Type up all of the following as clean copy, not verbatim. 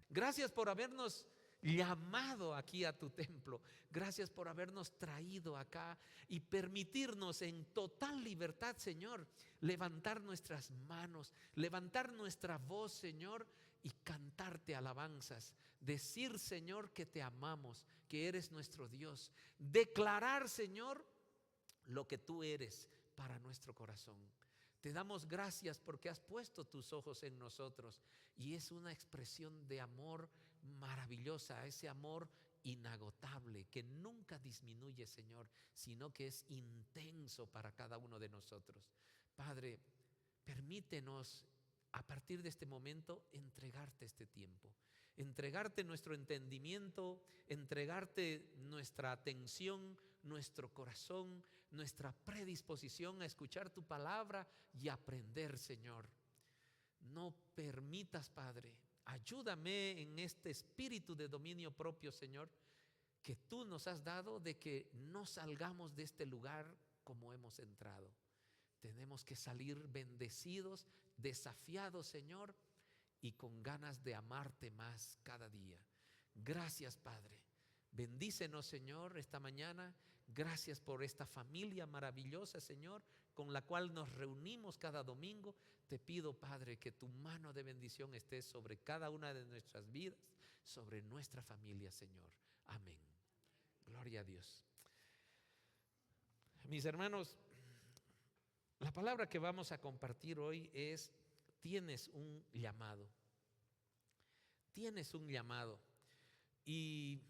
Gracias por habernos llamado aquí a tu templo. Gracias por habernos traído acá y permitirnos en total libertad, Señor, levantar nuestras manos, levantar nuestra voz, Señor, y cantarte alabanzas. Decir, Señor, que te amamos, que eres nuestro Dios. Declarar, Señor, lo que tú eres para nuestro corazón. Te damos gracias porque has puesto tus ojos en nosotros y es una expresión de amor maravillosa, ese amor inagotable que nunca disminuye, Señor, sino que es intenso para cada uno de nosotros. Padre, permítenos a partir de este momento entregarte este tiempo, entregarte nuestro entendimiento, entregarte nuestra atención, nuestro corazón, nuestra predisposición a escuchar tu palabra y aprender, Señor. No permitas, Padre, ayúdame en este espíritu de dominio propio, Señor, que tú nos has dado, de que no salgamos de este lugar como hemos entrado. Tenemos que salir bendecidos, desafiados, Señor, y con ganas de amarte más cada día. Gracias, Padre. Bendícenos, Señor, esta mañana. Gracias por esta familia maravillosa, Señor, con la cual nos reunimos cada domingo. Te pido, Padre, que tu mano de bendición esté sobre cada una de nuestras vidas, sobre nuestra familia, Señor. Amén. Gloria a Dios. Mis hermanos, la palabra que vamos a compartir hoy es: tienes un llamado. Tienes un llamado. Y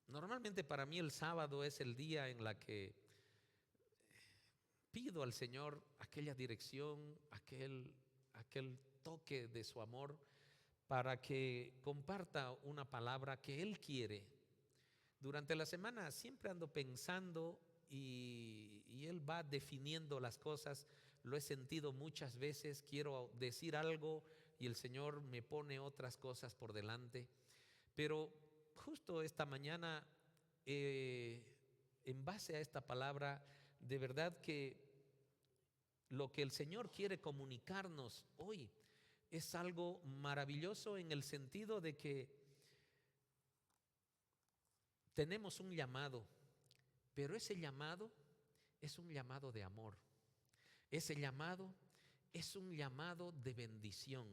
normalmente para mí el sábado es el día en la que pido al Señor aquella dirección, aquel toque de su amor para que comparta una palabra que Él quiere. Durante la semana siempre ando pensando y Él va definiendo las cosas. Lo he sentido muchas veces, quiero decir algo y el Señor me pone otras cosas por delante. Pero justo esta mañana, en base a esta palabra, de verdad que lo que el Señor quiere comunicarnos hoy es algo maravilloso, en el sentido de que tenemos un llamado, pero ese llamado es un llamado de amor. Ese llamado es un llamado de bendición.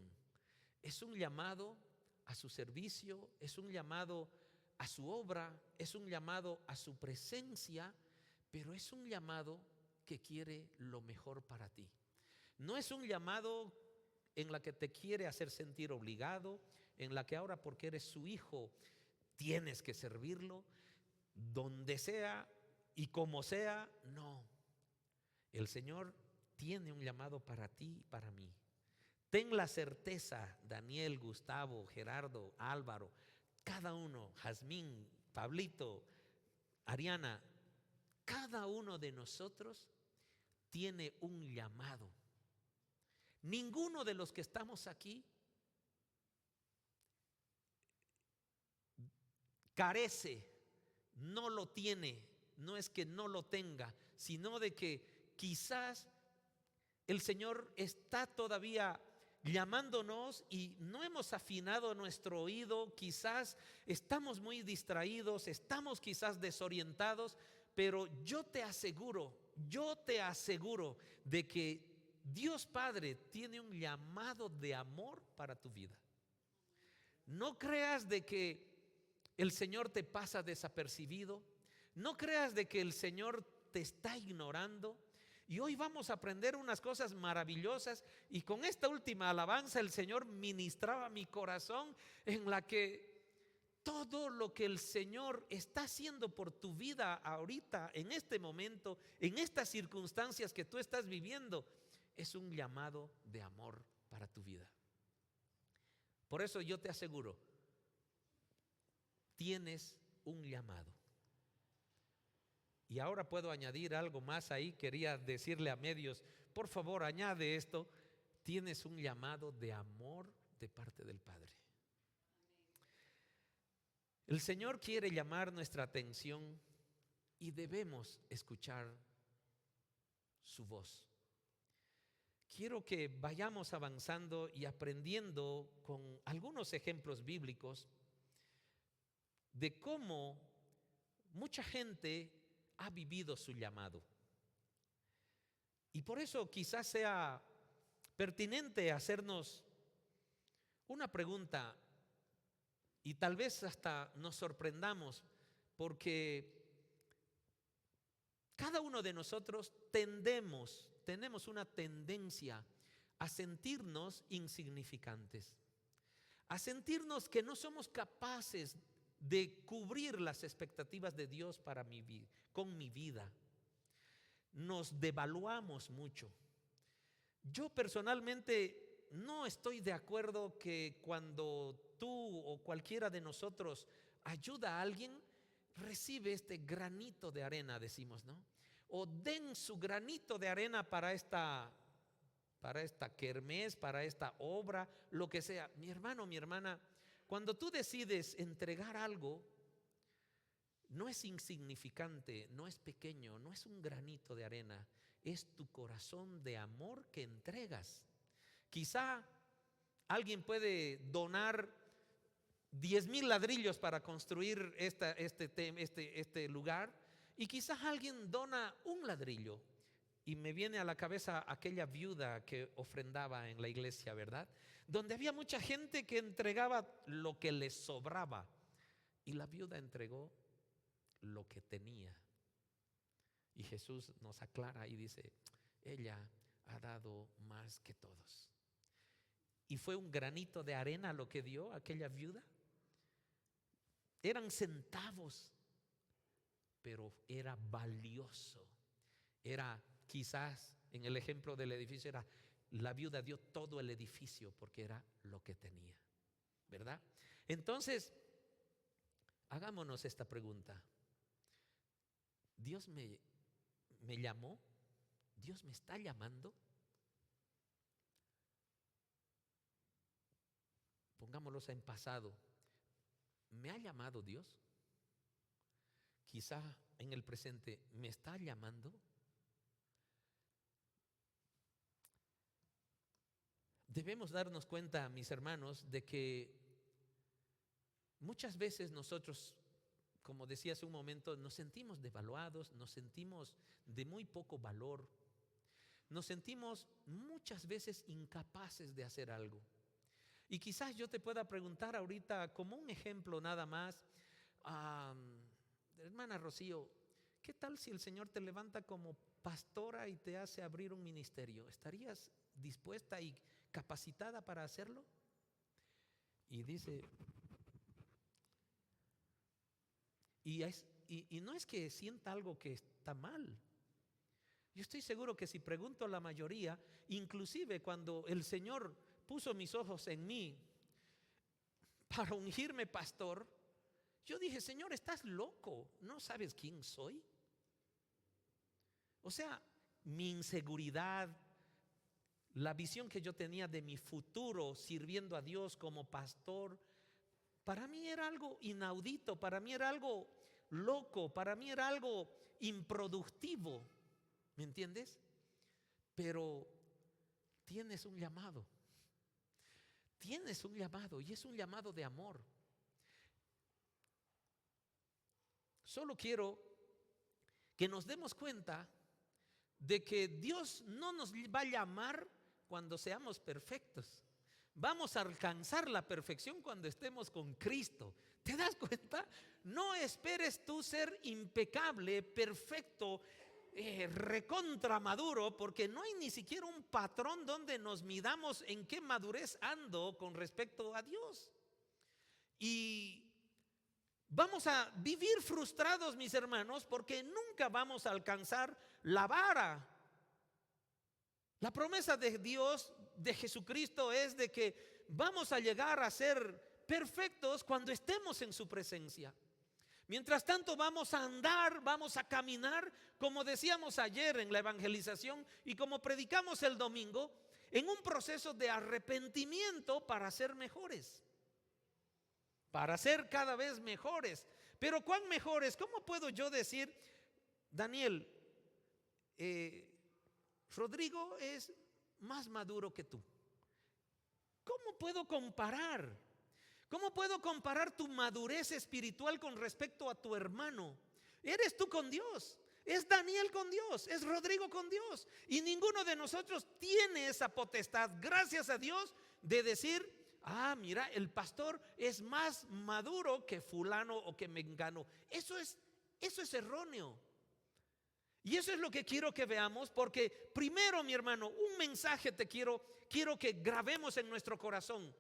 Es un llamado a su servicio, es un llamado a su obra, es un llamado a su presencia, pero es un llamado que quiere lo mejor para ti. No es un llamado en la que te quiere hacer sentir obligado, en la que ahora porque eres su hijo tienes que servirlo, donde sea y como sea. No, el Señor tiene un llamado para ti y para mí. Ten la certeza, Daniel, Gustavo, Gerardo, Álvaro, cada uno, Jazmín, Pablito, Ariana, cada uno de nosotros tiene un llamado. Ninguno de los que estamos aquí carece, no lo tiene. No es que no lo tenga, sino de que quizás el Señor está todavía llamándonos y no hemos afinado nuestro oído. Quizás estamos muy distraídos, estamos quizás desorientados, pero yo te aseguro de que Dios Padre tiene un llamado de amor para tu vida. No creas de que el Señor te pasa desapercibido. No creas de que el Señor te está ignorando. Y hoy vamos a aprender unas cosas maravillosas. Y con esta última alabanza el Señor ministraba mi corazón, en la que todo lo que el Señor está haciendo por tu vida ahorita, en este momento, en estas circunstancias que tú estás viviendo, es un llamado de amor para tu vida. Por eso yo te aseguro, tienes un llamado. Y ahora puedo añadir algo más ahí. Quería decirle a medios, por favor, añade esto: tienes un llamado de amor de parte del Padre. El Señor quiere llamar nuestra atención y debemos escuchar su voz. Quiero que vayamos avanzando y aprendiendo con algunos ejemplos bíblicos de cómo mucha gente ha vivido su llamado. Y por eso quizás sea pertinente hacernos una pregunta y tal vez hasta nos sorprendamos, porque cada uno de nosotros tenemos una tendencia a sentirnos insignificantes, a sentirnos que no somos capaces de cubrir las expectativas de Dios para con mi vida. Nos devaluamos mucho. Yo personalmente no estoy de acuerdo que cuando tú o cualquiera de nosotros ayuda a alguien, recibe este granito de arena, decimos, ¿no? O den su granito de arena para esta kermés, para esta obra, lo que sea. Mi hermano, mi hermana, cuando tú decides entregar algo, no es insignificante, no es pequeño, no es un granito de arena, es tu corazón de amor que entregas. Quizá alguien puede donar 10,000 ladrillos para construir este lugar, y quizás alguien dona un ladrillo. Y me viene a la cabeza aquella viuda que ofrendaba en la iglesia, ¿verdad? Donde había mucha gente que entregaba lo que les sobraba, y la viuda entregó lo que tenía. Y Jesús nos aclara y dice: ella ha dado más que todos. Y fue un granito de arena lo que dio aquella viuda. Eran centavos, pero era valioso. Era quizás, en el ejemplo del edificio, era la viuda dio todo el edificio porque era lo que tenía, ¿verdad? Entonces, hagámonos esta pregunta: ¿Dios me llamó? ¿Dios me está llamando? Pongámoslos en pasado. ¿Me ha llamado Dios? Quizá en el presente, ¿me está llamando? Debemos darnos cuenta, mis hermanos, de que muchas veces nosotros, como decía hace un momento, nos sentimos devaluados, nos sentimos de muy poco valor, nos sentimos muchas veces incapaces de hacer algo. Y quizás yo te pueda preguntar ahorita, como un ejemplo nada más, hermana Rocío, ¿qué tal si el Señor te levanta como pastora y te hace abrir un ministerio? ¿Estarías dispuesta y capacitada para hacerlo? Y dice, y no es que sienta algo que está mal. Yo estoy seguro que si pregunto a la mayoría, inclusive cuando el Señor puso mis ojos en mí para ungirme pastor, yo dije: Señor, ¿estás loco? ¿No sabes quién soy? O sea, mi inseguridad, la visión que yo tenía de mi futuro sirviendo a Dios como pastor, para mí era algo inaudito, para mí era algo loco, para mí era algo improductivo, ¿me entiendes? Pero tienes un llamado y es un llamado de amor. Solo quiero que nos demos cuenta de que Dios no nos va a llamar cuando seamos perfectos. Vamos a alcanzar la perfección cuando estemos con Cristo. ¿Te das cuenta? No esperes tú ser impecable, perfecto, recontra maduro, porque no hay ni siquiera un patrón donde nos midamos en qué madurez ando con respecto a Dios. Y vamos a vivir frustrados, mis hermanos, porque nunca vamos a alcanzar la vara. La promesa de Dios, de Jesucristo, es de que vamos a llegar a ser perfectos cuando estemos en su presencia. Mientras tanto, vamos a andar, vamos a caminar, como decíamos ayer en la evangelización y como predicamos el domingo, en un proceso de arrepentimiento para ser mejores, para ser cada vez mejores. Pero ¿cuán mejores? ¿Cómo puedo yo decir Daniel, Rodrigo es más maduro que tú. ¿Cómo puedo comparar? ¿Cómo puedo comparar tu madurez espiritual con respecto a tu hermano? Eres tú con Dios, es Daniel con Dios, es Rodrigo con Dios. Y ninguno de nosotros tiene esa potestad, gracias a Dios, de decir: ah, mira, el pastor es más maduro que fulano o que mengano. Eso es erróneo. Y eso es lo que quiero que veamos, porque primero, mi hermano, un mensaje quiero que grabemos en nuestro corazón.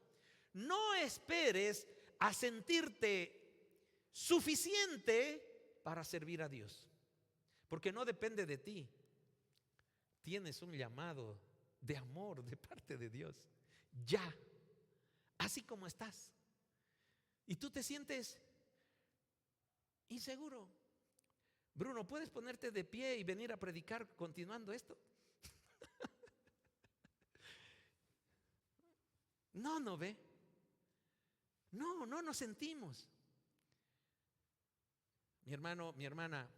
No esperes a sentirte suficiente para servir a Dios, porque no depende de ti. Tienes un llamado de amor de parte de Dios, ya, así como estás. Y tú te sientes inseguro. Bruno, ¿puedes ponerte de pie y venir a predicar continuando esto? No ve. No nos sentimos. Mi hermano, mi hermana,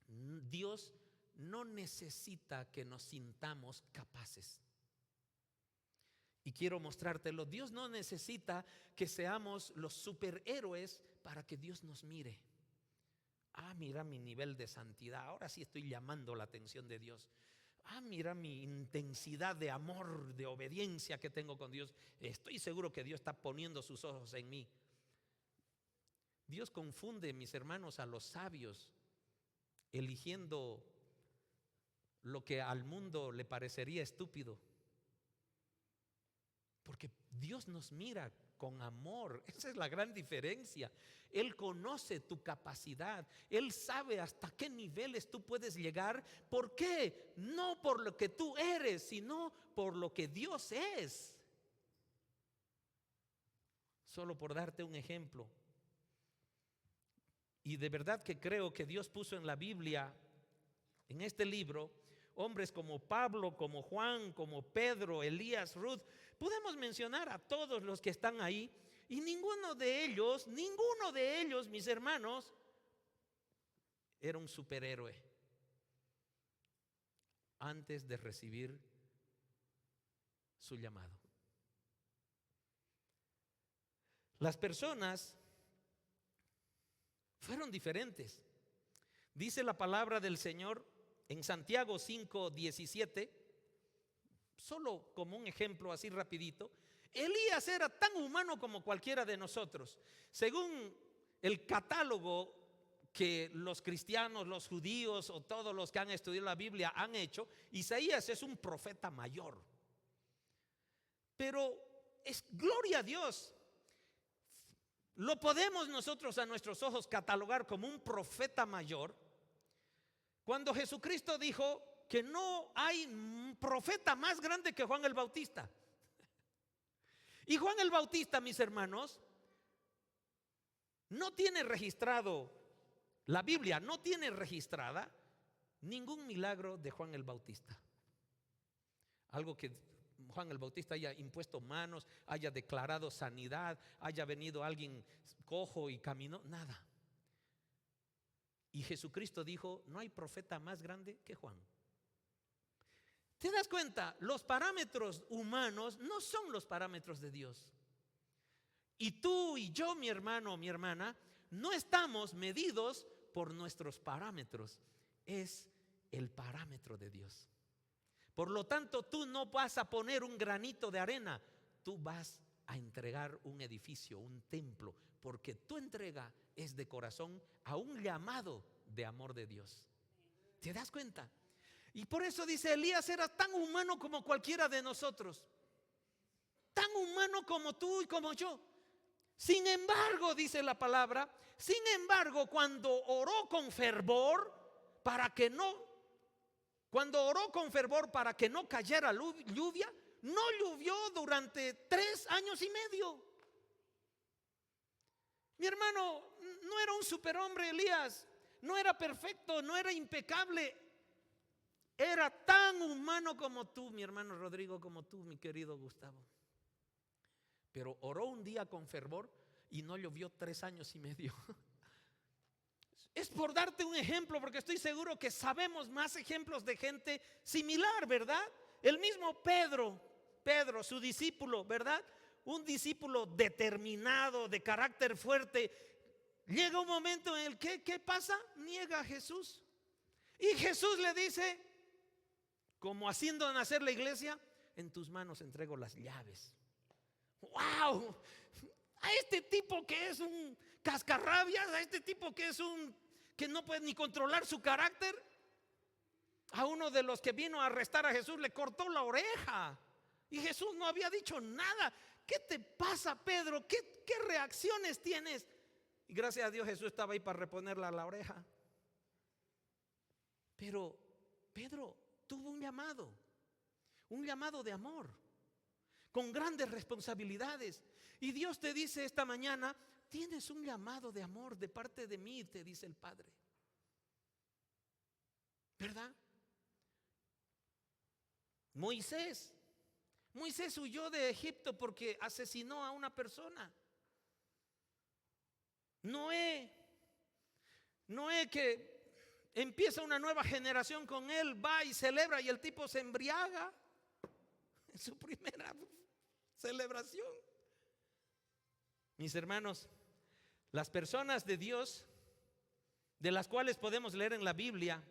Dios no necesita que nos sintamos capaces. Y quiero mostrártelo. Dios no necesita que seamos los superhéroes para que Dios nos mire. Ah, mira mi nivel de santidad, ahora sí estoy llamando la atención de Dios. Ah, mira mi intensidad de amor, de obediencia que tengo con Dios. Estoy seguro que Dios está poniendo sus ojos en mí. Dios confunde, mis hermanos, a los sabios, eligiendo lo que al mundo le parecería estúpido. Porque Dios nos mira con amor. Esa es la gran diferencia. Él conoce tu capacidad. Él sabe hasta qué niveles tú puedes llegar. ¿Por qué? No por lo que tú eres, sino por lo que Dios es. Solo por darte un ejemplo. Y de verdad que creo que Dios puso en la Biblia, en este libro, hombres como Pablo, como Juan, como Pedro, Elías, Ruth. Podemos mencionar a todos los que están ahí, y ninguno de ellos, mis hermanos, era un superhéroe antes de recibir su llamado. Las personas fueron diferentes. Dice la palabra del Señor en Santiago 5:17, solo como un ejemplo así rapidito. Elías era tan humano como cualquiera de nosotros. Según el catálogo que los cristianos, los judíos o todos los que han estudiado la Biblia han hecho, Isaías es un profeta mayor. Pero es gloria a Dios. Lo podemos nosotros a nuestros ojos catalogar como un profeta mayor, cuando Jesucristo dijo que no hay profeta más grande que Juan el Bautista. Y Juan el Bautista, mis hermanos, no tiene registrado, la Biblia no tiene registrada ningún milagro de Juan el Bautista. Algo que Juan el Bautista haya impuesto manos, haya declarado sanidad, haya venido alguien cojo y caminó, nada. Y Jesucristo dijo: no hay profeta más grande que Juan. ¿Te das cuenta? Los parámetros humanos no son los parámetros de Dios. Y tú y yo, mi hermano, mi hermana, no estamos medidos por nuestros parámetros. Es el parámetro de Dios. Por lo tanto, tú no vas a poner un granito de arena, tú vas a entregar un edificio, un templo, porque tu entrega es de corazón a un llamado de amor de Dios. ¿Te das cuenta? Y por eso dice, Elías era tan humano como cualquiera de nosotros, tan humano como tú y como yo. Sin embargo, dice la palabra, sin embargo, cuando oró con fervor para que no cayera lluvia, no llovió durante 3 años y medio. Mi hermano, no era un superhombre Elías, no era perfecto, no era impecable. Era tan humano como tú, mi hermano Rodrigo, como tú, mi querido Gustavo. Pero oró un día con fervor y no llovió 3 años y medio. es por darte un ejemplo, porque estoy seguro que sabemos más ejemplos de gente similar, ¿verdad? El mismo Pedro, su discípulo, ¿verdad? Un discípulo determinado, de carácter fuerte. Llega un momento en el que, ¿qué pasa? Niega a Jesús. Y Jesús le dice, como haciendo nacer la iglesia, en tus manos entrego las llaves. ¡Wow! A este tipo que es un cascarrabias, a este tipo que es que no puede ni controlar su carácter, a uno de los que vino a arrestar a Jesús le cortó la oreja. Y Jesús no había dicho nada. ¿Qué te pasa, Pedro? ¿Qué reacciones tienes? Y gracias a Dios Jesús estaba ahí para reponerle la oreja. Pero Pedro tuvo un llamado de amor, con grandes responsabilidades. Y Dios te dice esta mañana, tienes un llamado de amor de parte de mí, te dice el Padre. ¿Verdad? Moisés huyó de Egipto porque asesinó a una persona. Noé que empieza una nueva generación con él, va y celebra y el tipo se embriaga en su primera celebración. Mis hermanos, las personas de Dios, de las cuales podemos leer en la Biblia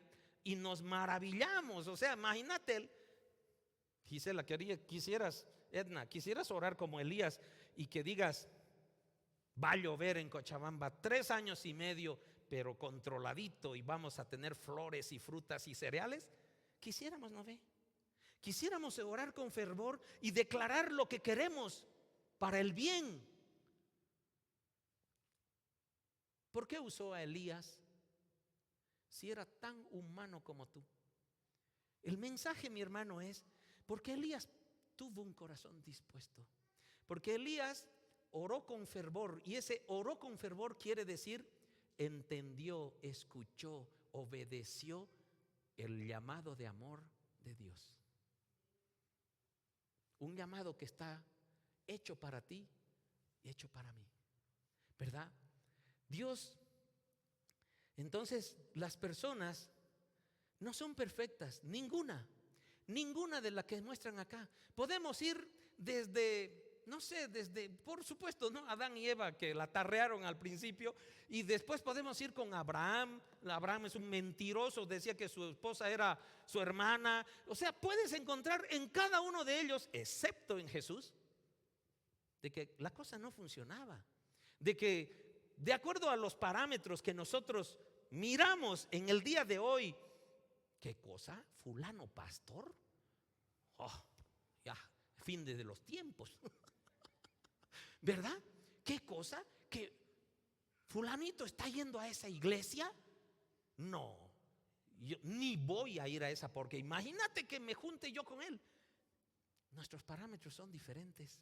y nos maravillamos, o sea, imagínate, Gisela, Edna, quisieras orar como Elías y que digas, va a llover en Cochabamba 3 años y medio, pero controladito, y vamos a tener flores y frutas y cereales. Quisiéramos, ¿no ve? Quisiéramos orar con fervor y declarar lo que queremos para el bien. ¿Por qué usó a Elías si era tan humano como tú? El mensaje, mi hermano, es porque Elías tuvo un corazón dispuesto, porque Elías oró con fervor, y ese oró con fervor quiere decir entendió, escuchó, obedeció el llamado de amor de Dios. Un llamado que está hecho para ti y hecho para mí, ¿verdad? Dios, entonces las personas no son perfectas, ninguna de las que muestran acá. Podemos ir desde, no sé, por supuesto, ¿no? Adán y Eva, que la tarrearon al principio, y después podemos ir con Abraham. Abraham es un mentiroso, decía que su esposa era su hermana. O sea, puedes encontrar en cada uno de ellos, excepto en Jesús, de que la cosa no funcionaba, de que de acuerdo a los parámetros que nosotros miramos en el día de hoy, ¿qué cosa? ¿Fulano pastor? Oh, ya, fin de los tiempos. ¿Verdad? ¿Qué cosa? ¿Que fulanito está yendo a esa iglesia? No, yo ni voy a ir a esa, porque imagínate que me junte yo con él. Nuestros parámetros son diferentes.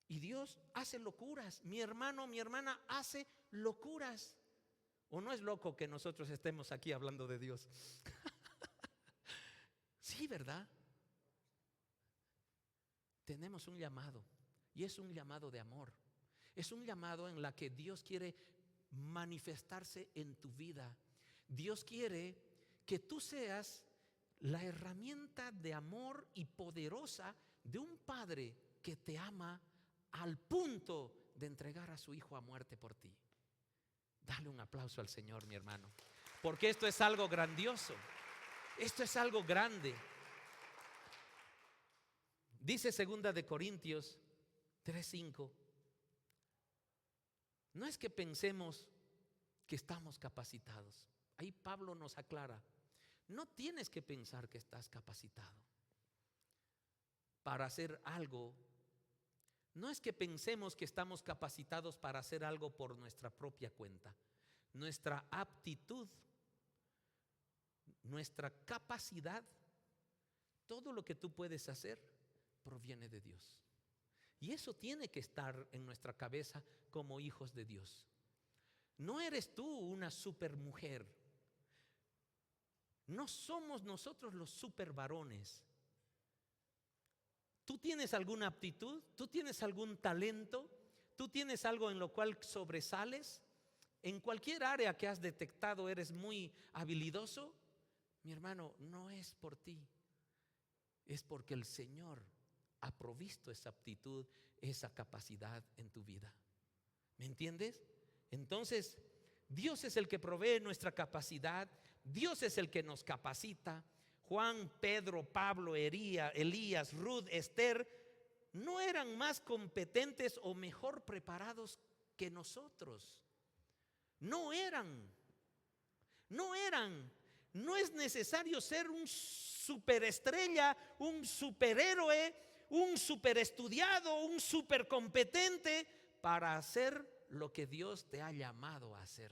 Y Dios hace locuras. Mi hermano, mi hermana hace locuras. ¿O no es loco que nosotros estemos aquí hablando de Dios? Sí, ¿verdad? Tenemos un llamado, y es un llamado de amor. Es un llamado en la que Dios quiere manifestarse en tu vida. Dios quiere que tú seas la herramienta de amor y poderosa de un padre que te ama al punto de entregar a su hijo a muerte por ti. Dale un aplauso al Señor, mi hermano, porque esto es algo grandioso. Esto es algo grande. Dice 2 de Corintios 3:5. No es que pensemos que estamos capacitados. Ahí Pablo nos aclara. No tienes que pensar que estás capacitado para hacer algo. No es que pensemos que estamos capacitados para hacer algo por nuestra propia cuenta. Nuestra aptitud, nuestra capacidad, todo lo que tú puedes hacer proviene de Dios. Y eso tiene que estar en nuestra cabeza como hijos de Dios. No eres tú una supermujer. No somos nosotros los supervarones. ¿Tú tienes alguna aptitud? ¿Tú tienes algún talento? ¿Tú tienes algo en lo cual sobresales? en cualquier área que has detectado eres muy habilidoso, mi hermano, no es por ti, es porque el Señor ha provisto esa aptitud, esa capacidad en tu vida. ¿Me entiendes? Entonces, Dios es el que provee nuestra capacidad, Dios es el que nos capacita. Juan, Pedro, Pablo, Elías, Ruth, Esther no eran más competentes o mejor preparados que nosotros. No eran. No es necesario ser un superestrella, un superhéroe, un superestudiado, un supercompetente para hacer lo que Dios te ha llamado a hacer.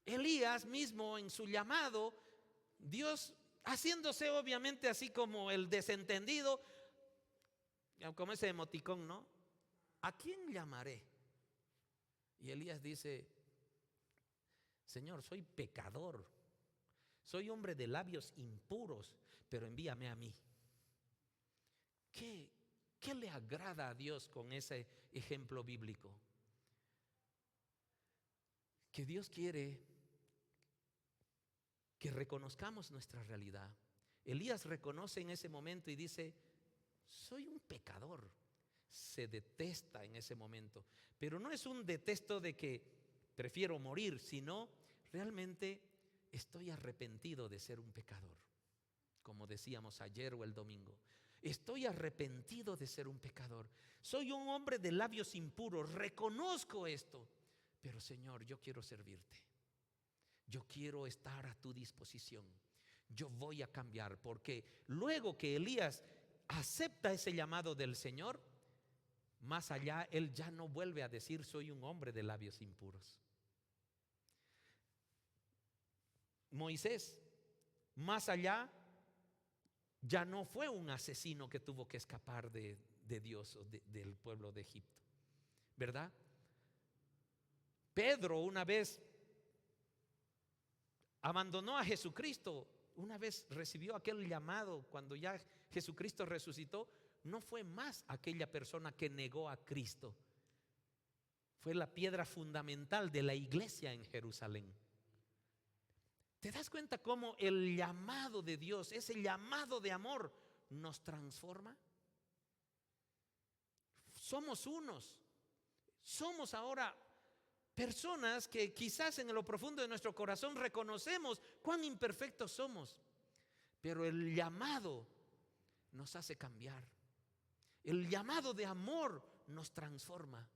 Elías mismo en su llamado, Dios haciéndose obviamente así como el desentendido, como ese emoticón, ¿no? ¿A quién llamaré? Y Elías dice: Señor, soy pecador, soy hombre de labios impuros, pero envíame a mí. ¿Qué le agrada a Dios con ese ejemplo bíblico? Que Dios quiere que reconozcamos nuestra realidad. Elías reconoce en ese momento y dice: soy un pecador. Se detesta en ese momento, pero no es un detesto de que prefiero morir, sino realmente estoy arrepentido de ser un pecador. Como decíamos ayer o el domingo, estoy arrepentido de ser un pecador. Soy un hombre de labios impuros, reconozco esto, pero Señor, yo quiero servirte. Yo quiero estar a tu disposición. Yo voy a cambiar, porque luego que Elías acepta ese llamado del Señor, más allá él ya no vuelve a decir soy un hombre de labios impuros. Moisés, más allá, ya no fue un asesino que tuvo que escapar de Dios o del pueblo de Egipto, ¿verdad? Pedro una vez abandonó a Jesucristo, una vez recibió aquel llamado cuando ya Jesucristo resucitó. No fue más aquella persona que negó a Cristo. Fue la piedra fundamental de la iglesia en Jerusalén. ¿Te das cuenta cómo el llamado de Dios, ese llamado de amor, nos transforma? Somos unos. Somos ahora personas que quizás en lo profundo de nuestro corazón reconocemos cuán imperfectos somos, pero el llamado nos hace cambiar. El llamado de amor nos transforma.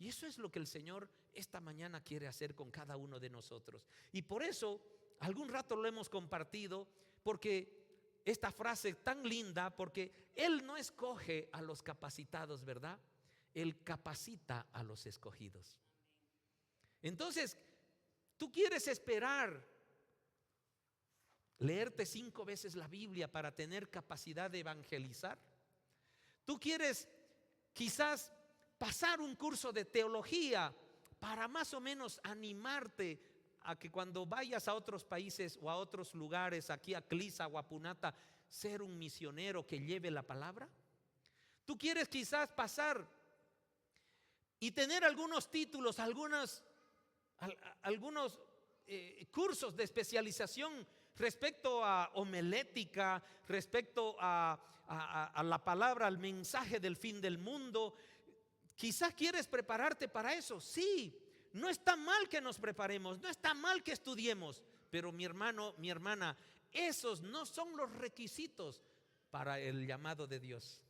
Y eso es lo que el Señor esta mañana quiere hacer con cada uno de nosotros. Y por eso, algún rato lo hemos compartido, porque esta frase tan linda, porque Él no escoge a los capacitados, ¿verdad? Él capacita a los escogidos. Entonces, tú quieres esperar leerte 5 veces la Biblia para tener capacidad de evangelizar. Tú quieres quizás pasar un curso de teología para más o menos animarte a que cuando vayas a otros países o a otros lugares, aquí a Clisa o a Punata, ser un misionero que lleve la palabra. Tú quieres quizás pasar y tener algunos títulos, algunos cursos de especialización respecto a homilética, respecto a la palabra, al mensaje del fin del mundo. Quizás quieres prepararte para eso. Sí, no está mal que nos preparemos, no está mal que estudiemos, pero mi hermano, mi hermana, esos no son los requisitos para el llamado de Dios.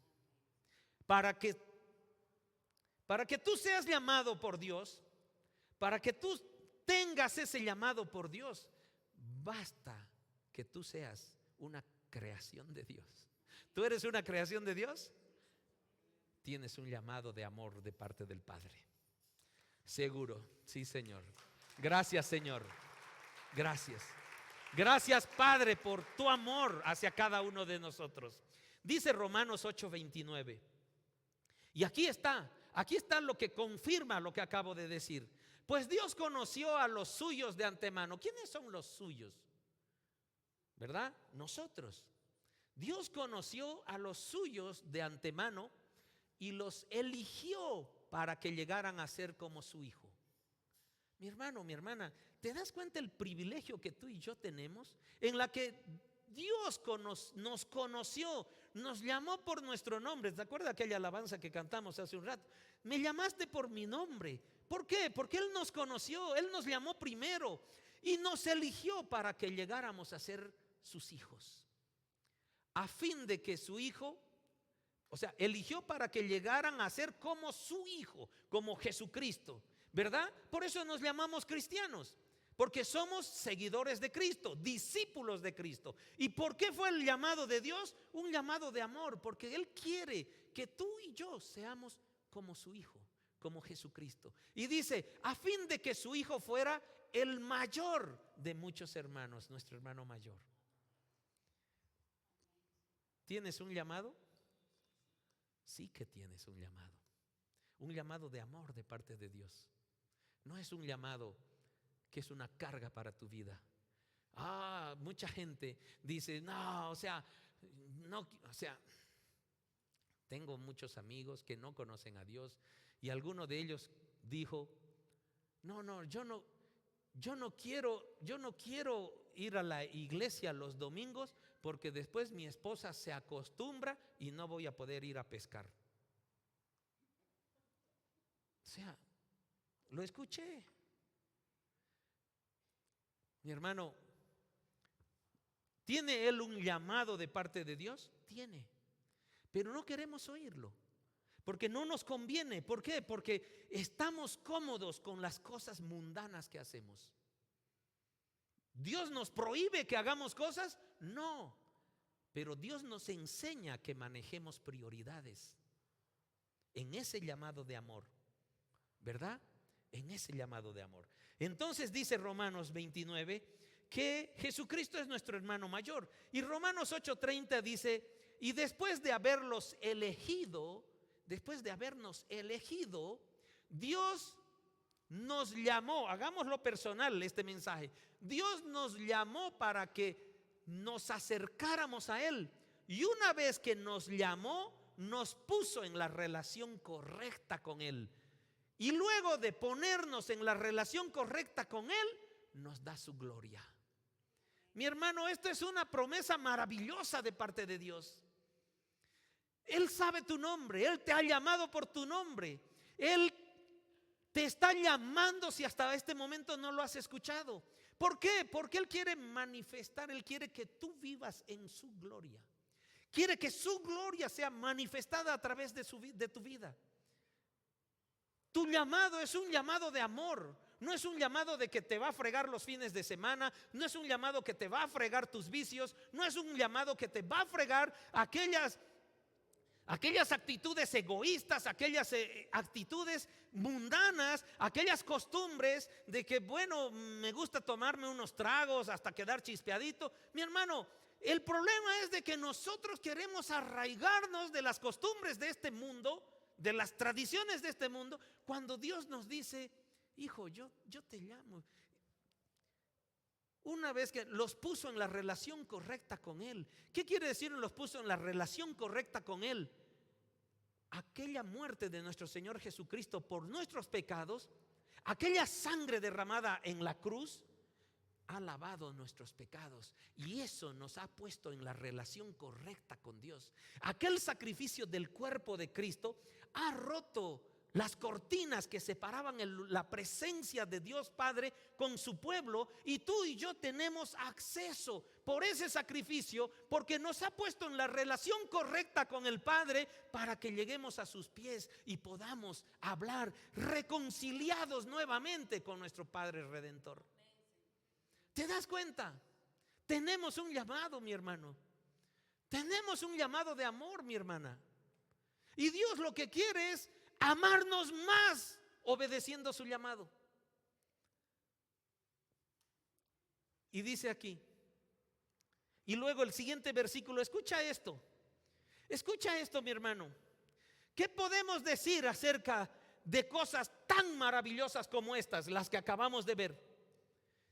Para que tú seas llamado por Dios, para que tú tengas ese llamado por Dios, basta que tú seas una creación de Dios. ¿Tú eres una creación de Dios? Tienes un llamado de amor de parte del Padre. Seguro, sí, Señor. Gracias, Señor. Gracias. Gracias, Padre, por tu amor hacia cada uno de nosotros. Dice Romanos 8:29. Y aquí está lo que confirma lo que acabo de decir. Pues Dios conoció a los suyos de antemano. ¿Quiénes son los suyos? ¿Verdad? Nosotros. Dios conoció a los suyos de antemano y los eligió para que llegaran a ser como su hijo. Mi hermano, mi hermana, ¿te das cuenta el privilegio que tú y yo tenemos? En la que Dios nos conoció, nos llamó por nuestro nombre. ¿Te acuerdas aquella alabanza que cantamos hace un rato? Me llamaste por mi nombre. ¿Por qué? Porque Él nos conoció, Él nos llamó primero y nos eligió para que llegáramos a ser sus hijos. A fin de que su hijo, o sea, eligió para que llegaran a ser como su hijo, como Jesucristo, ¿verdad? Por eso nos llamamos cristianos, porque somos seguidores de Cristo, discípulos de Cristo. ¿Y por qué fue el llamado de Dios? Un llamado de amor, porque Él quiere que tú y yo seamos como su hijo, como Jesucristo. Y dice, a fin de que su hijo fuera el mayor de muchos hermanos, nuestro hermano mayor. ¿Tienes un llamado? Sí que tienes un llamado de amor de parte de Dios. No es un llamado que es una carga para tu vida. Mucha gente dice, tengo muchos amigos que no conocen a Dios y alguno de ellos dijo, yo no quiero ir a la iglesia los domingos porque después mi esposa se acostumbra y no voy a poder ir a pescar. O sea, lo escuché. Mi hermano, ¿tiene él un llamado de parte de Dios? Tiene, pero no queremos oírlo. Porque no nos conviene. ¿Por qué? Porque estamos cómodos con las cosas mundanas que hacemos. ¿Dios nos prohíbe que hagamos cosas? No. Pero Dios nos enseña que manejemos prioridades en ese llamado de amor, ¿verdad? En ese llamado de amor. Entonces dice Romanos 29 que Jesucristo es nuestro hermano mayor. Y Romanos 8:30 dice, y después de habernos elegido, Dios nos llamó, hagámoslo personal este mensaje, Dios nos llamó para que nos acercáramos a Él. Y una vez que nos llamó, nos puso en la relación correcta con Él. Y luego de ponernos en la relación correcta con Él, nos da su gloria. Mi hermano, esto es una promesa maravillosa de parte de Dios. Él sabe tu nombre, Él te ha llamado por tu nombre. Él te está llamando si hasta este momento no lo has escuchado. ¿Por qué? Porque Él quiere manifestar, Él quiere que tú vivas en su gloria. Quiere que su gloria sea manifestada a través de tu vida. Tu llamado es un llamado de amor. No es un llamado de que te va a fregar los fines de semana. No es un llamado que te va a fregar tus vicios. No es un llamado que te va a fregar aquellas actitudes egoístas, aquellas actitudes mundanas, aquellas costumbres de que, bueno, me gusta tomarme unos tragos hasta quedar chispeadito. Mi hermano, el problema es de que nosotros queremos arraigarnos de las costumbres de este mundo, de las tradiciones de este mundo, cuando Dios nos dice, hijo, yo te llamo. Una vez que los puso en la relación correcta con Él. ¿Qué quiere decir los puso en la relación correcta con Él? Aquella muerte de nuestro Señor Jesucristo por nuestros pecados, aquella sangre derramada en la cruz, ha lavado nuestros pecados y eso nos ha puesto en la relación correcta con Dios. Aquel sacrificio del cuerpo de Cristo ha roto las cortinas que separaban la presencia de Dios Padre con su pueblo, y tú y yo tenemos acceso por ese sacrificio, porque nos ha puesto en la relación correcta con el Padre para que lleguemos a sus pies y podamos hablar reconciliados nuevamente con nuestro Padre Redentor. ¿Te das cuenta? Tenemos un llamado, mi hermano. Tenemos un llamado de amor, mi hermana. Y Dios lo que quiere es amarnos más obedeciendo su llamado. Y dice aquí, y luego el siguiente versículo, escucha esto, mi hermano. ¿Qué podemos decir acerca de cosas tan maravillosas como estas, las que acabamos de ver?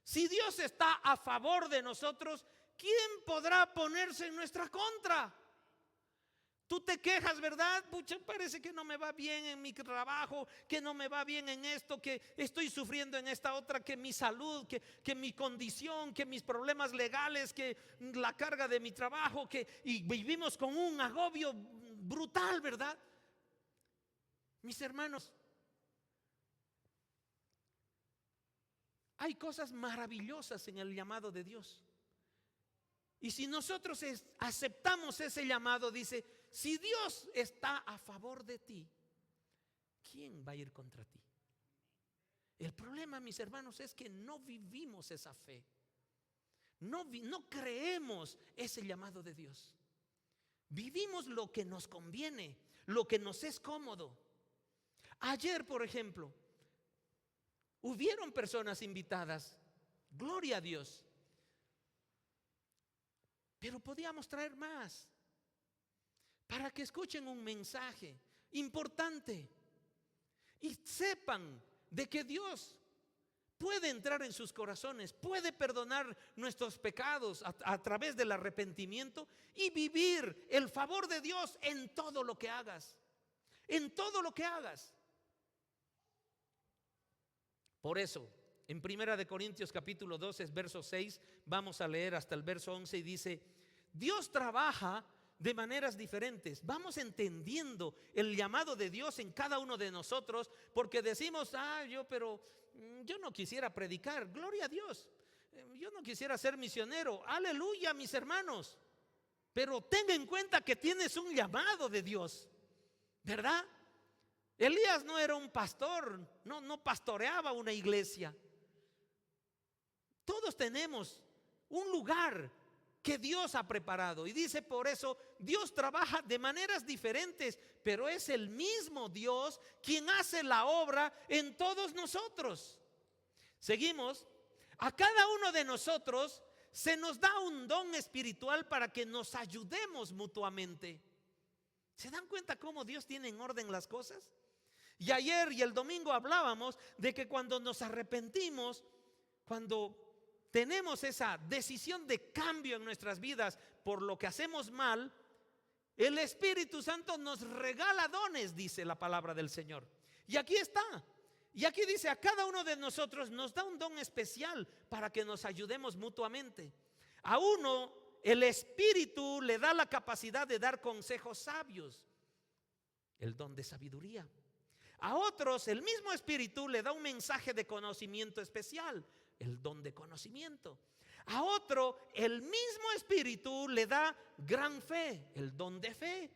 Si Dios está a favor de nosotros, ¿quién podrá ponerse en nuestra contra? Tú te quejas, ¿verdad? Pucha, parece que no me va bien en mi trabajo, que no me va bien en esto, que estoy sufriendo en esta otra, que mi salud, que mi condición, que mis problemas legales, que la carga de mi trabajo, y vivimos con un agobio brutal, ¿verdad? Mis hermanos, hay cosas maravillosas en el llamado de Dios. Y si nosotros aceptamos ese llamado, dice, si Dios está a favor de ti, ¿quién va a ir contra ti? El problema, mis hermanos, es que no vivimos esa fe. No creemos ese llamado de Dios. Vivimos lo que nos conviene, lo que nos es cómodo. Ayer, por ejemplo, hubieron personas invitadas, gloria a Dios, pero podíamos traer más para que escuchen un mensaje importante y sepan de que Dios puede entrar en sus corazones, puede perdonar nuestros pecados a través del arrepentimiento y vivir el favor de Dios en todo lo que hagas, en todo lo que hagas. Por eso, en 1 Corintios capítulo 12, verso 6, vamos a leer hasta el verso 11 y dice, Dios trabaja de maneras diferentes. Vamos entendiendo el llamado de Dios en cada uno de nosotros, porque decimos, yo no quisiera predicar, gloria a Dios, yo no quisiera ser misionero, aleluya, mis hermanos, pero tenga en cuenta que tienes un llamado de Dios, ¿verdad? Elías no era un pastor, no pastoreaba una iglesia. Todos tenemos un lugar que Dios ha preparado, y dice por eso, Dios trabaja de maneras diferentes, pero es el mismo Dios quien hace la obra en todos nosotros. Seguimos. A cada uno de nosotros se nos da un don espiritual para que nos ayudemos mutuamente. ¿Se dan cuenta cómo Dios tiene en orden las cosas? Y ayer y el domingo hablábamos de que cuando nos arrepentimos, cuando tenemos esa decisión de cambio en nuestras vidas por lo que hacemos mal, el Espíritu Santo nos regala dones, dice la palabra del Señor. Y aquí está. Y aquí dice, a cada uno de nosotros nos da un don especial para que nos ayudemos mutuamente. A uno, el Espíritu le da la capacidad de dar consejos sabios, el don de sabiduría. A otros, el mismo Espíritu le da un mensaje de conocimiento especial, el don de conocimiento. A otro, el mismo Espíritu le da gran fe, el don de fe.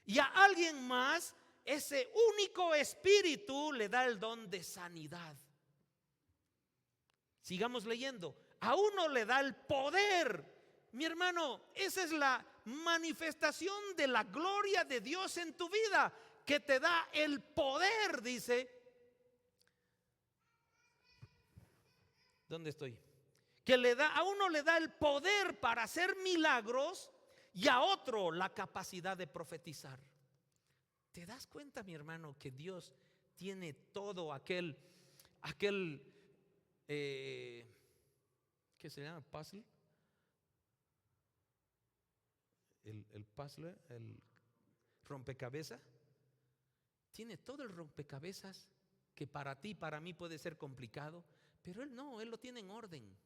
Y a alguien más, ese único Espíritu le da el don de sanidad. Sigamos leyendo. A uno le da el poder. Mi hermano, esa es la manifestación de la gloria de Dios en tu vida, que te da el poder, dice. ¿Dónde estoy? Que a uno le da el poder para hacer milagros y a otro la capacidad de profetizar. ¿Te das cuenta, mi hermano, que Dios tiene todo aquel ¿qué se llama? Puzzle. El puzzle, el rompecabezas. Tiene todo el rompecabezas que para ti, para mí puede ser complicado, pero Él no, Él lo tiene en orden.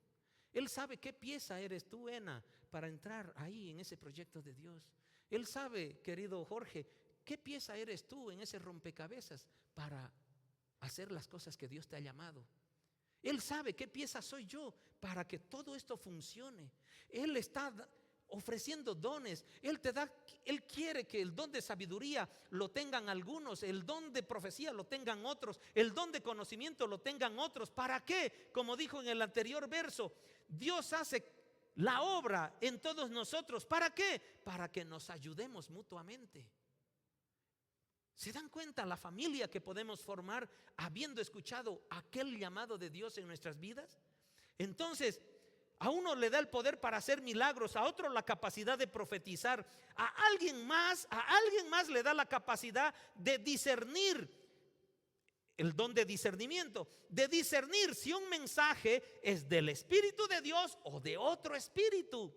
Él sabe qué pieza eres tú, Ena, para entrar ahí en ese proyecto de Dios. Él sabe, querido Jorge, qué pieza eres tú en ese rompecabezas para hacer las cosas que Dios te ha llamado. Él sabe qué pieza soy yo para que todo esto funcione. Él está ofreciendo dones. Él quiere que el don de sabiduría lo tengan algunos, el don de profecía lo tengan otros, el don de conocimiento lo tengan otros. ¿Para qué? Como dijo en el anterior verso, Dios hace la obra en todos nosotros. ¿Para qué? Para que nos ayudemos mutuamente. ¿Se dan cuenta la familia que podemos formar habiendo escuchado aquel llamado de Dios en nuestras vidas? Entonces, a uno le da el poder para hacer milagros, a otro la capacidad de profetizar, a alguien más le da la capacidad de discernir, el don de discernimiento, de discernir si un mensaje es del Espíritu de Dios o de otro espíritu.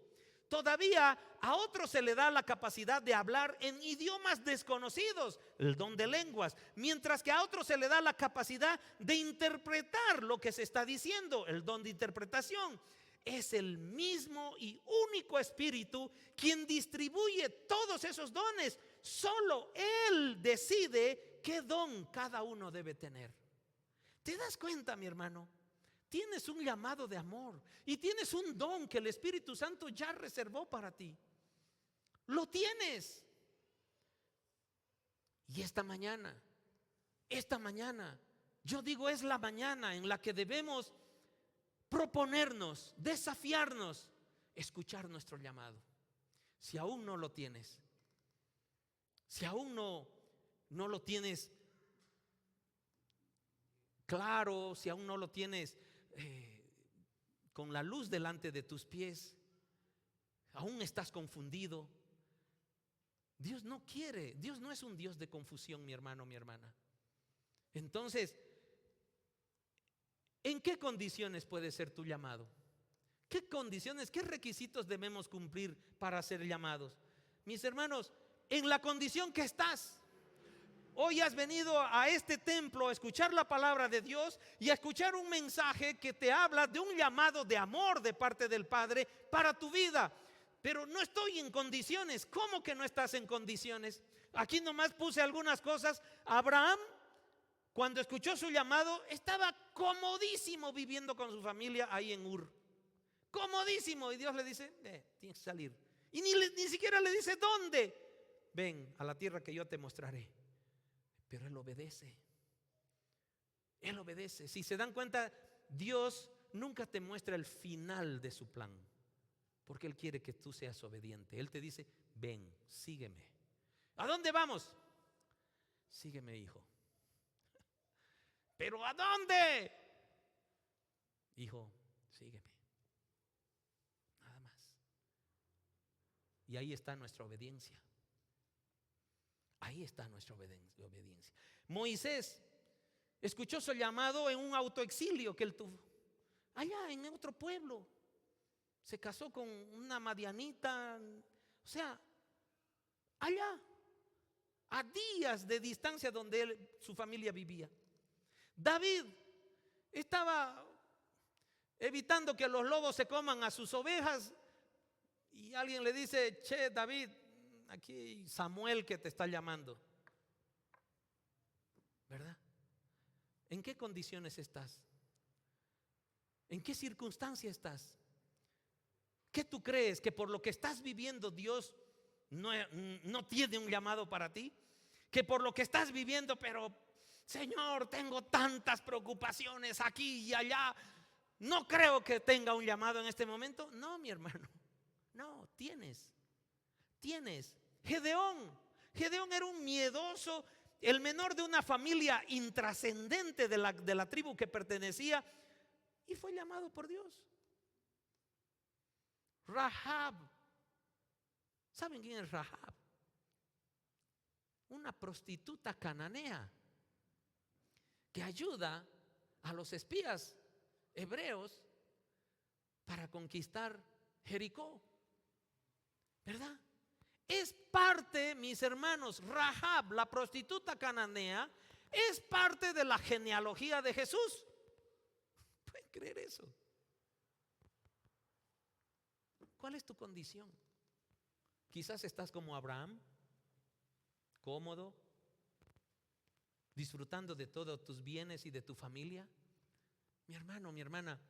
Todavía a otros se le da la capacidad de hablar en idiomas desconocidos, el don de lenguas, mientras que a otros se le da la capacidad de interpretar lo que se está diciendo, el don de interpretación. Es el mismo y único Espíritu quien distribuye todos esos dones. Solo Él decide qué don cada uno debe tener. ¿Te das cuenta, mi hermano? Tienes un llamado de amor y tienes un don que el Espíritu Santo ya reservó para ti. Lo tienes. Y esta mañana, yo digo, es la mañana en la que debemos proponernos, desafiarnos, escuchar nuestro llamado. Si aún no lo tienes, si aún no lo tienes claro, si aún no lo tienes con la luz delante de tus pies, aún estás confundido. Dios no quiere, Dios no es un Dios de confusión, mi hermano, mi hermana. Entonces, ¿en qué condiciones puede ser tu llamado? ¿Qué condiciones, qué requisitos debemos cumplir para ser llamados? Mis hermanos, en la condición que estás. Hoy has venido a este templo a escuchar la palabra de Dios y a escuchar un mensaje que te habla de un llamado de amor de parte del Padre para tu vida. Pero no estoy en condiciones. ¿Cómo que no estás en condiciones? Aquí nomás puse algunas cosas. Abraham, cuando escuchó su llamado, estaba comodísimo viviendo con su familia ahí en Ur. Comodísimo. Y Dios le dice, tienes que salir. Y ni siquiera le dice dónde. Ven a la tierra que yo te mostraré. Pero él obedece. Él obedece. Si se dan cuenta, Dios nunca te muestra el final de su plan, porque Él quiere que tú seas obediente. Él te dice, ven, sígueme. ¿A dónde vamos? Sígueme, hijo. ¿Pero a dónde? Hijo, sígueme. Nada más. Y ahí está nuestra obediencia. Ahí está nuestra obediencia. Moisés escuchó su llamado en un autoexilio que él tuvo, allá en otro pueblo. Se casó con una madianita, o sea, allá, a días de distancia donde su familia vivía. David estaba evitando que los lobos se coman a sus ovejas y alguien le dice, che, David, aquí Samuel que te está llamando, ¿verdad? ¿En qué condiciones estás? ¿En qué circunstancia estás? ¿Qué tú crees? ¿Que por lo que estás viviendo Dios no tiene un llamado para ti? ¿Que por lo que estás viviendo, pero Señor, tengo tantas preocupaciones aquí y allá, no creo que tenga un llamado en este momento? No, mi hermano, no, tienes. Gedeón era un miedoso, el menor de una familia intrascendente de la tribu que pertenecía, y fue llamado por Dios. Rahab, ¿saben quién es Rahab? Una prostituta cananea que ayuda a los espías hebreos para conquistar Jericó, ¿verdad? Es parte, mis hermanos, Rahab, la prostituta cananea, es parte de la genealogía de Jesús. ¿Pueden creer eso? ¿Cuál es tu condición? Quizás estás como Abraham, cómodo, disfrutando de todos tus bienes y de tu familia. Mi hermano, mi hermana,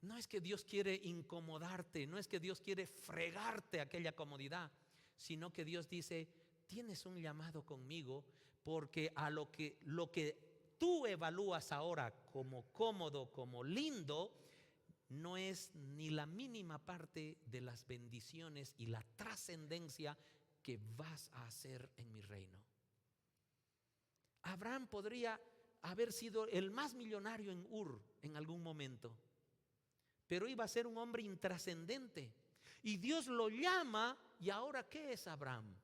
no es que Dios quiere incomodarte, no es que Dios quiere fregarte aquella comodidad, sino que Dios dice, tienes un llamado conmigo, porque a lo que tú evalúas ahora como cómodo, como lindo, no es ni la mínima parte de las bendiciones y la trascendencia que vas a hacer en mi reino. Abraham podría haber sido el más millonario en Ur en algún momento, pero iba a ser un hombre intrascendente. Y Dios lo llama, y ahora ¿qué es Abraham?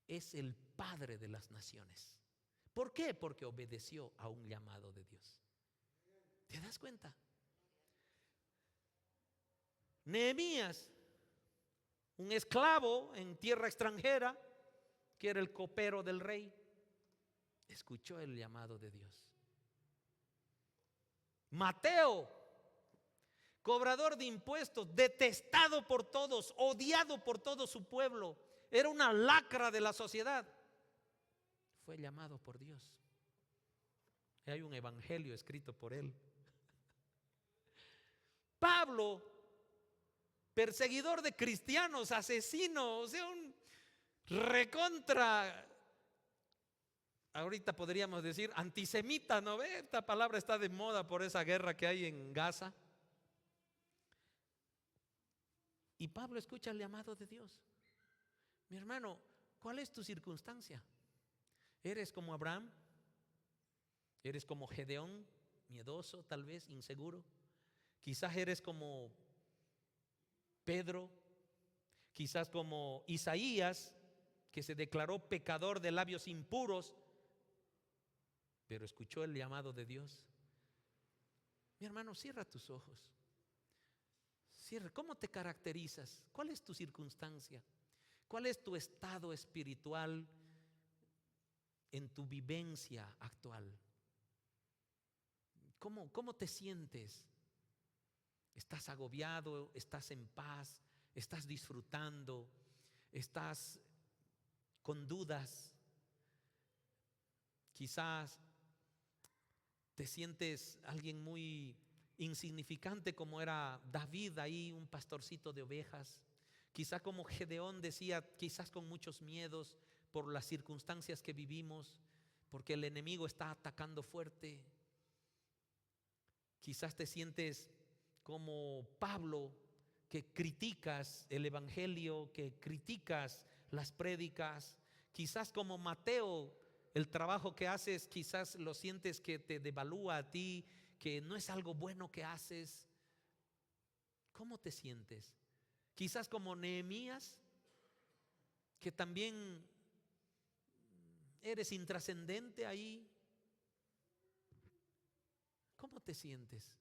Es el padre de las naciones. ¿Por qué? Porque obedeció a un llamado de Dios. ¿Te das cuenta? Nehemías un esclavo en tierra extranjera, que era el copero del rey, escuchó el llamado de Dios. Mateo, cobrador de impuestos, detestado por todos, odiado por todo su pueblo, era una lacra de la sociedad, fue llamado por Dios. Hay un evangelio escrito por él. Pablo, perseguidor de cristianos, asesino, o sea, un recontra, ahorita podríamos decir antisemita, ¿no ve? Esta palabra está de moda por esa guerra que hay en Gaza. Y Pablo escucha el llamado de Dios. Mi hermano, ¿cuál es tu circunstancia? ¿Eres como Abraham? ¿Eres como Gedeón, miedoso, tal vez, inseguro? Quizás eres como Pedro, quizás como Isaías, que se declaró pecador de labios impuros, pero escuchó el llamado de Dios. Mi hermano, cierra tus ojos. Cierra. ¿Cómo te caracterizas? ¿Cuál es tu circunstancia? ¿Cuál es tu estado espiritual en tu vivencia actual? ¿Cómo te sientes? ¿Estás agobiado? ¿Estás en paz? ¿Estás disfrutando? ¿Estás con dudas? Quizás te sientes alguien muy insignificante, como era David ahí, un pastorcito de ovejas. Quizás como Gedeón decía, quizás con muchos miedos por las circunstancias que vivimos, porque el enemigo está atacando fuerte. Quizás te sientes como Pablo, que criticas el evangelio, que criticas las prédicas. Quizás como Mateo, el trabajo que haces, quizás lo sientes que te devalúa a ti, que no es algo bueno que haces. ¿Cómo te sientes? Quizás como Nehemías, que también eres intrascendente ahí. ¿Cómo te sientes?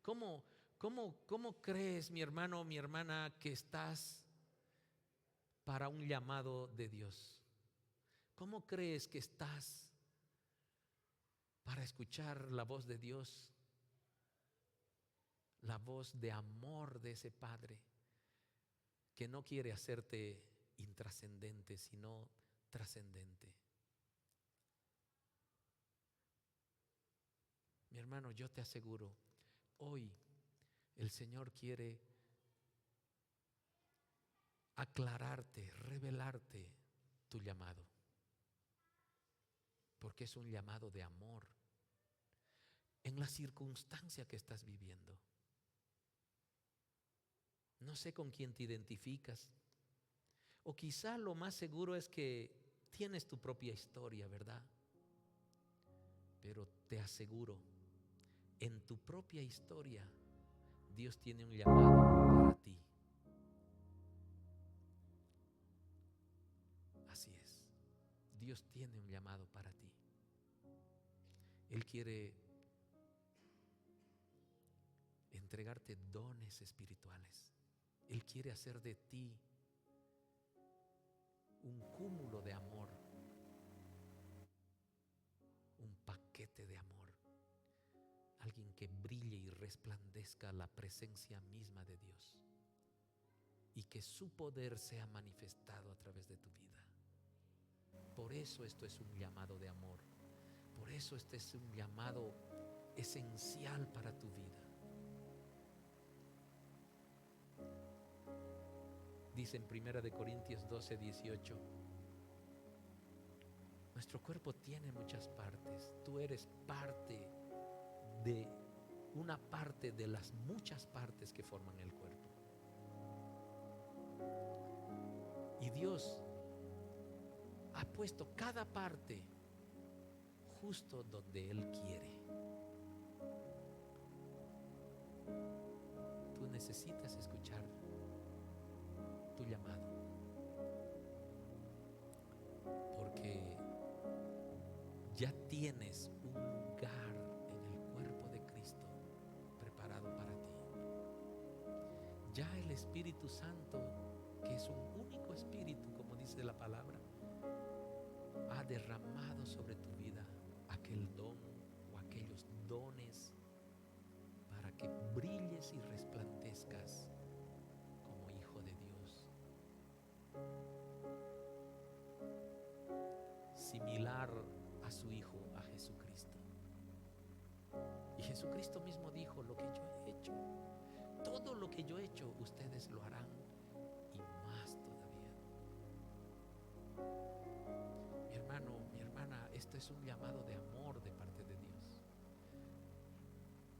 ¿Cómo crees, mi hermano o mi hermana, que estás para un llamado de Dios? ¿Cómo crees que estás para escuchar la voz de Dios? La voz de amor de ese Padre que no quiere hacerte intrascendente, sino trascendente. Mi hermano, yo te aseguro, hoy el Señor quiere aclararte, revelarte tu llamado, porque es un llamado de amor en la circunstancia que estás viviendo. No sé con quién te identificas, o quizá lo más seguro es que tienes tu propia historia, ¿verdad? Pero te aseguro, en tu propia historia, Dios tiene un llamado para ti. Así es, Dios tiene un llamado para ti. Él quiere entregarte dones espirituales. Él quiere hacer de ti un cúmulo de amor, un paquete de amor, alguien que brille y resplandezca la presencia misma de Dios y que su poder sea manifestado a través de tu vida. Por eso esto es un llamado de amor, por eso este es un llamado esencial para tu vida. Dice en 1 Corintios 12:18, nuestro cuerpo tiene muchas partes. Tú eres parte de una parte de las muchas partes que forman el cuerpo. Y Dios ha puesto cada parte justo donde Él quiere. Tú necesitas escuchar tu llamado, porque ya tienes un lugar en el cuerpo de Cristo preparado para ti. ya el Espíritu Santo, que es un único espíritu, como dice la palabra, ha derramado sobre tu vida aquel don o aquellos dones para que brilles y resplandezcas como hijo de Dios, similar a su Hijo, a Jesucristo. Y Jesucristo mismo dijo: lo que yo he hecho, todo lo que yo he hecho, ustedes lo harán y más todavía. Mi hermano, mi hermana, esto es un llamado de amor de parte de Dios.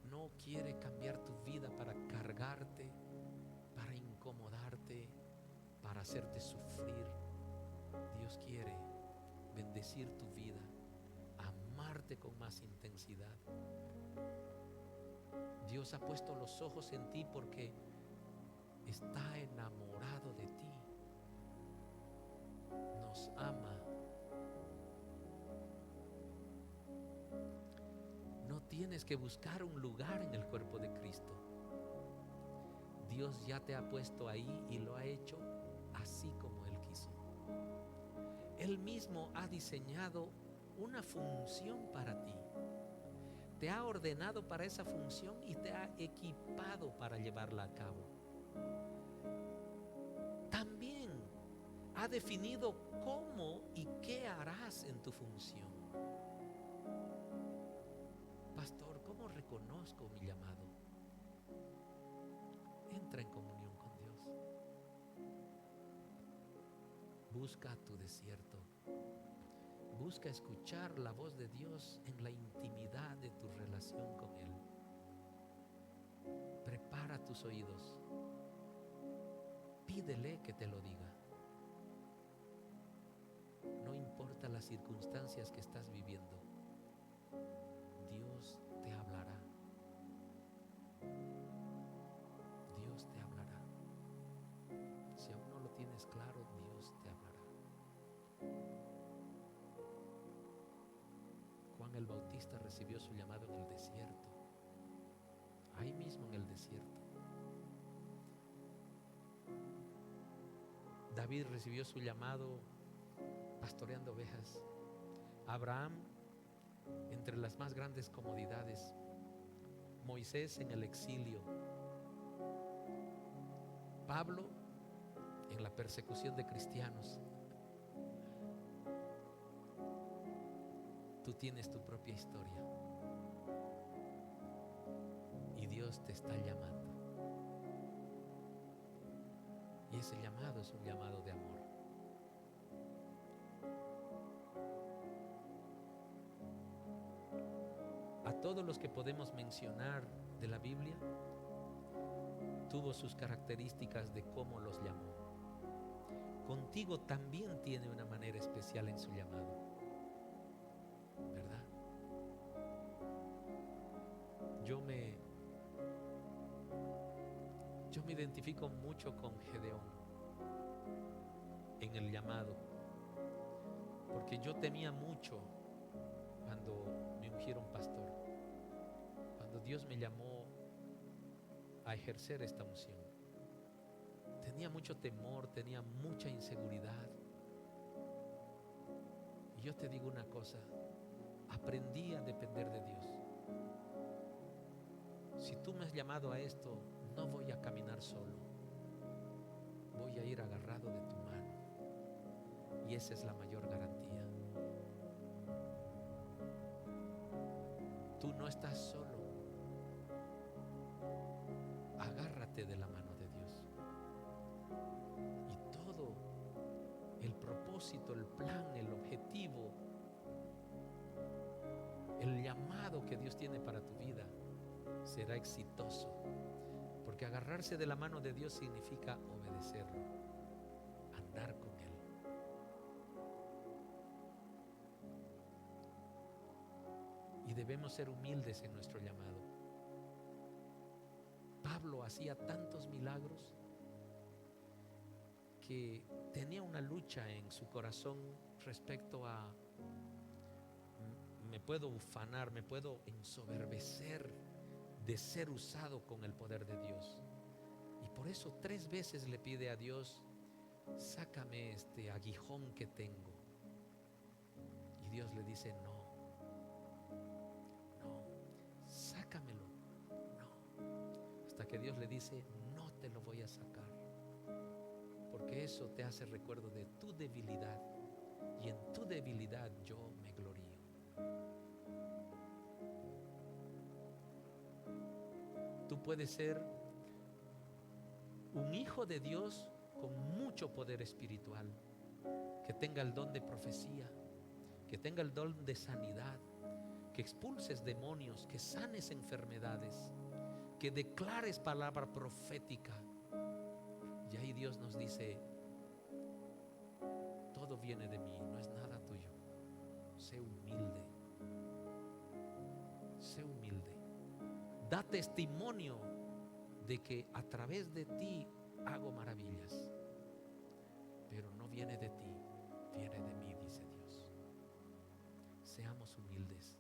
No quiere cambiar tu vida para cargarte, para incomodarte, para hacerte sufrir. Dios quiere bendecir tu vida, amarte con más intensidad. Dios ha puesto los ojos en ti porque está enamorado de ti. Nos ama. No tienes que buscar un lugar en el cuerpo de Cristo. Dios ya te ha puesto ahí y lo ha hecho así como Él quiso. Él mismo ha diseñado una función para ti. Te ha ordenado para esa función y te ha equipado para llevarla a cabo. También ha definido cómo y qué harás en tu función. Pastor, ¿cómo reconozco mi llamado? Entra en comunión con Dios. Busca tu desierto. Busca escuchar la voz de Dios en la intimidad de tu relación con Él. Prepara tus oídos. Pídele que te lo diga. No importa las circunstancias que estás viviendo, Dios te hablará. Dios te hablará. Si aún no lo tienes claro, Dios te hablará. Juan el Bautista recibió su llamado en el desierto, ahí mismo en el desierto. David recibió su llamado pastoreando ovejas. Abraham, entre las más grandes comodidades. Moisés en el exilio. Pablo en la persecución de cristianos. Tú tienes tu propia historia y Dios te está llamando. Y ese llamado es un llamado de amor. A todos los que podemos mencionar de la Biblia, tuvo sus características de cómo los llamó. Contigo también tiene una manera especial en su llamado, ¿verdad? Yo me identifico mucho con Gedeón en el llamado, porque yo temía mucho cuando me ungieron pastor, cuando Dios me llamó a ejercer esta unción. Tenía mucho temor, tenía mucha inseguridad. Y yo te digo una cosa, aprendí a depender de Dios. Si tú me has llamado a esto, no voy a caminar solo, voy a ir agarrado de tu mano. Y esa es la mayor garantía. Tú no estás solo. Agárrate de la mano de Dios. Y todo el propósito, el plan, el objetivo, el llamado que Dios tiene para tu vida será exitoso. Porque agarrarse de la mano de Dios significa obedecerlo, andar con Él. Y debemos ser humildes en nuestro llamado. Pablo hacía tantos milagros que tenía una lucha en su corazón respecto a: me puedo ufanar, me puedo ensoberbecer de ser usado con el poder de Dios. Y por eso 3 veces le pide a Dios: sácame este aguijón que tengo. Y Dios le dice: no, sácamelo, no. Hasta que Dios le dice: no te lo voy a sacar, porque eso te hace recuerdo de tu debilidad, y en tu debilidad yo me glorío. Tú puedes ser un hijo de Dios con mucho poder espiritual, que tenga el don de profecía, que tenga el don de sanidad, que expulses demonios, que sanes enfermedades, que declares palabra profética. Y ahí Dios nos dice: todo viene de mí, no es nada tuyo. Sé humilde, sé humilde. Da testimonio de que a través de ti hago maravillas, pero no viene de ti, viene de mí, dice Dios. Seamos humildes.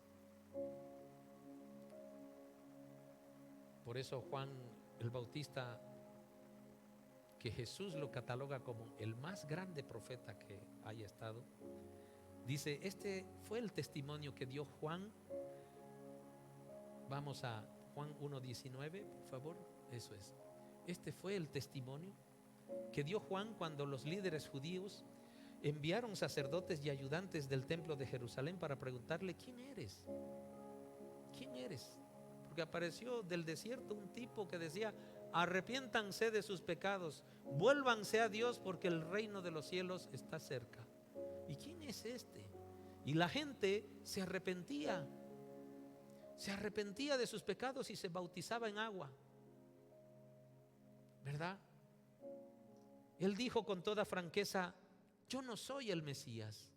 Por eso Juan el Bautista, que Jesús lo cataloga como el más grande profeta que haya estado, dice: este fue el testimonio que dio Juan. Vamos a Juan 1:19, por favor. Eso es. Este fue el testimonio que dio Juan cuando los líderes judíos enviaron sacerdotes y ayudantes del templo de Jerusalén para preguntarle: ¿quién eres? ¿Quién eres? Porque apareció del desierto un tipo que decía: arrepiéntanse de sus pecados, vuélvanse a Dios, porque el reino de los cielos está cerca. ¿Y quién es este? Y la gente se arrepentía de sus pecados y se bautizaba en agua, ¿verdad? Él dijo con toda franqueza: yo no soy el Mesías.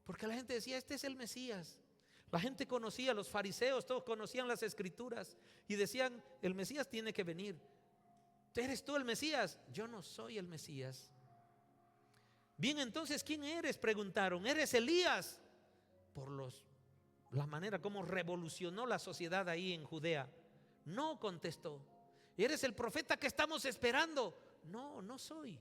Porque la gente decía: este es el Mesías. La gente conocía, los fariseos, todos conocían las escrituras y decían: el Mesías tiene que venir. ¿Eres tú el Mesías? Yo no soy el Mesías. Bien, entonces, ¿quién eres?, preguntaron. ¿Eres Elías? Por la manera como revolucionó la sociedad ahí en Judea. No, contestó. ¿Eres el profeta que estamos esperando? No, no soy.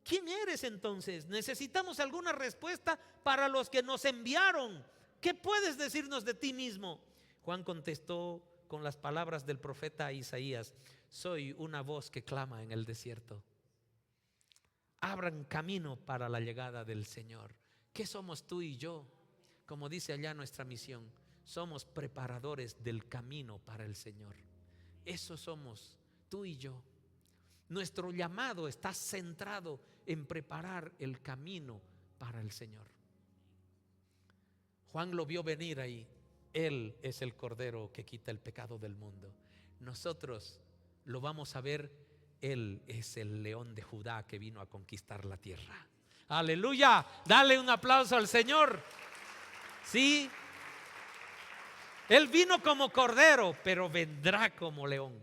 ¿Quién eres entonces? Necesitamos alguna respuesta para los que nos enviaron. ¿Qué puedes decirnos de ti mismo? Juan contestó con las palabras del profeta Isaías: soy una voz que clama en el desierto, abran camino para la llegada del Señor. ¿Qué somos tú y yo? Como dice allá nuestra misión, somos preparadores del camino para el Señor. Eso somos tú y yo. Nuestro llamado está centrado en preparar el camino para el Señor. Juan lo vio venir ahí. Él es el Cordero que quita el pecado del mundo. Nosotros lo vamos a ver. Él es el León de Judá que vino a conquistar la tierra. Aleluya. Dale un aplauso al Señor. Sí. Él vino como Cordero, pero vendrá como león.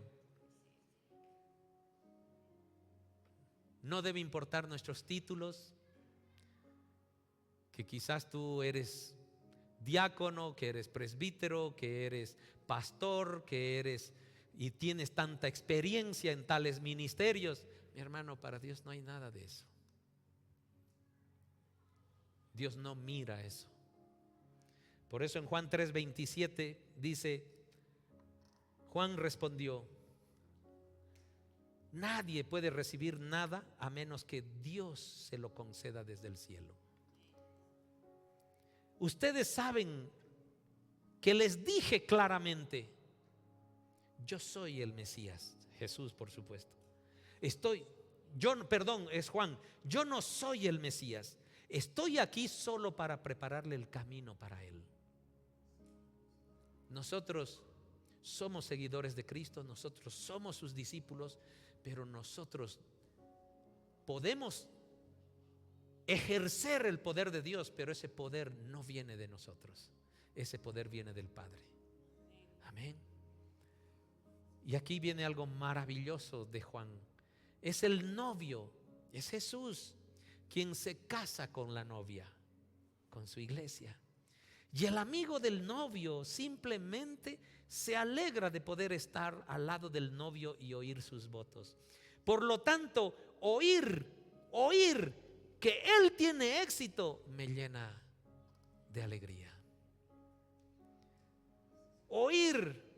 No debe importar nuestros títulos, que quizás tú eres diácono, que eres presbítero, que eres pastor, que eres y tienes tanta experiencia en tales ministerios. Mi hermano, para Dios no hay nada de eso. Dios no mira eso. Por eso en Juan 3:27 dice: Juan respondió: nadie puede recibir nada a menos que Dios se lo conceda desde el cielo. Ustedes saben que les dije claramente: yo soy el Mesías. Jesús, por supuesto. Es Juan. Yo no soy el Mesías. Estoy aquí solo para prepararle el camino para él. Nosotros somos seguidores de Cristo, nosotros somos sus discípulos, pero nosotros podemos ejercer el poder de Dios, pero ese poder no viene de nosotros. Ese poder viene del Padre. Amén. Y aquí viene algo maravilloso de Juan. Es el novio, es Jesús quien se casa con la novia, con su iglesia. Y el amigo del novio simplemente se alegra de poder estar al lado del novio y oír sus votos. Por lo tanto, oír que él tiene éxito me llena de alegría. Oír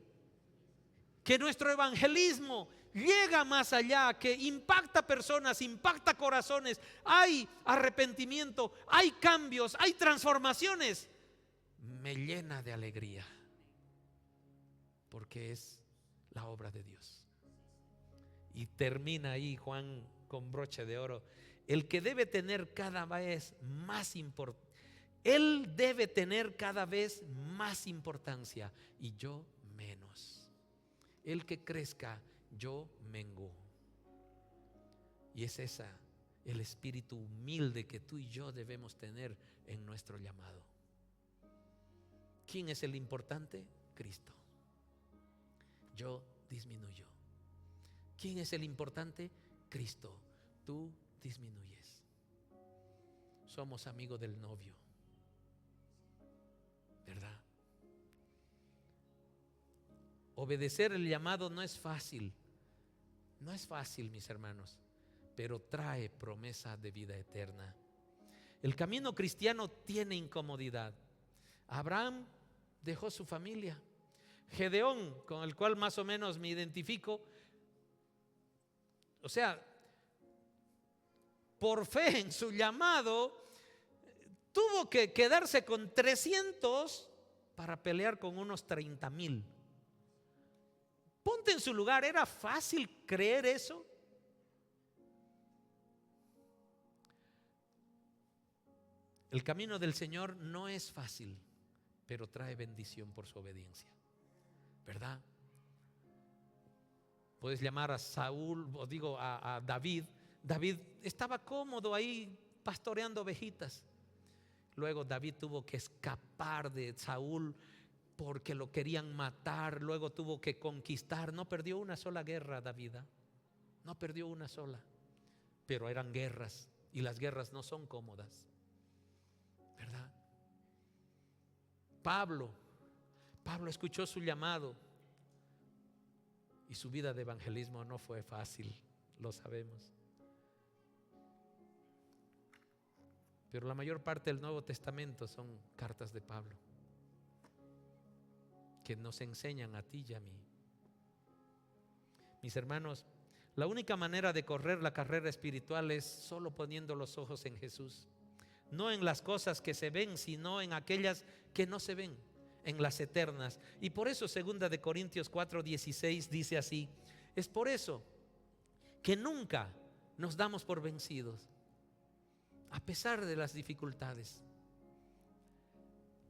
que nuestro evangelismo llega más allá, que impacta personas, impacta corazones, hay arrepentimiento, hay cambios, hay transformaciones, me llena de alegría, porque es la obra de Dios. Y termina ahí Juan con broche de oro: el que debe tener cada vez más importancia, él debe tener cada vez más importancia y yo menos. El que crezca, yo menguo. Y es esa el espíritu humilde que tú y yo debemos tener en nuestro llamado. ¿Quién es el importante? Cristo. Yo disminuyo. ¿Quién es el importante? Cristo. Tú disminuyes. Somos amigos del novio, ¿verdad? Obedecer el llamado no es fácil. No es fácil, mis hermanos, pero trae promesa de vida eterna. El camino cristiano tiene incomodidad. Abraham dejó su familia. Gedeón, con el cual más o menos me identifico, o sea, por fe en su llamado, tuvo que quedarse con 300 para pelear con unos 30,000. Ponte en su lugar, ¿era fácil creer eso? El camino del Señor no es fácil, pero trae bendición por su obediencia, ¿verdad? Puedes llamar a Saúl, o digo a David. David estaba cómodo ahí pastoreando ovejitas. Luego David tuvo que escapar de Saúl porque lo querían matar. Luego tuvo que conquistar. No perdió una sola guerra David, no perdió una sola, pero eran guerras, y las guerras no son cómodas, ¿verdad? Pablo escuchó su llamado y su vida de evangelismo no fue fácil, lo sabemos. Pero la mayor parte del Nuevo Testamento son cartas de Pablo que nos enseñan a ti y a mí. Mis hermanos, la única manera de correr la carrera espiritual es solo poniendo los ojos en Jesús. No en las cosas que se ven, sino en aquellas que no se ven, en las eternas. Y por eso 2 Corintios 4:16 dice así: es por eso que nunca nos damos por vencidos, a pesar de las dificultades.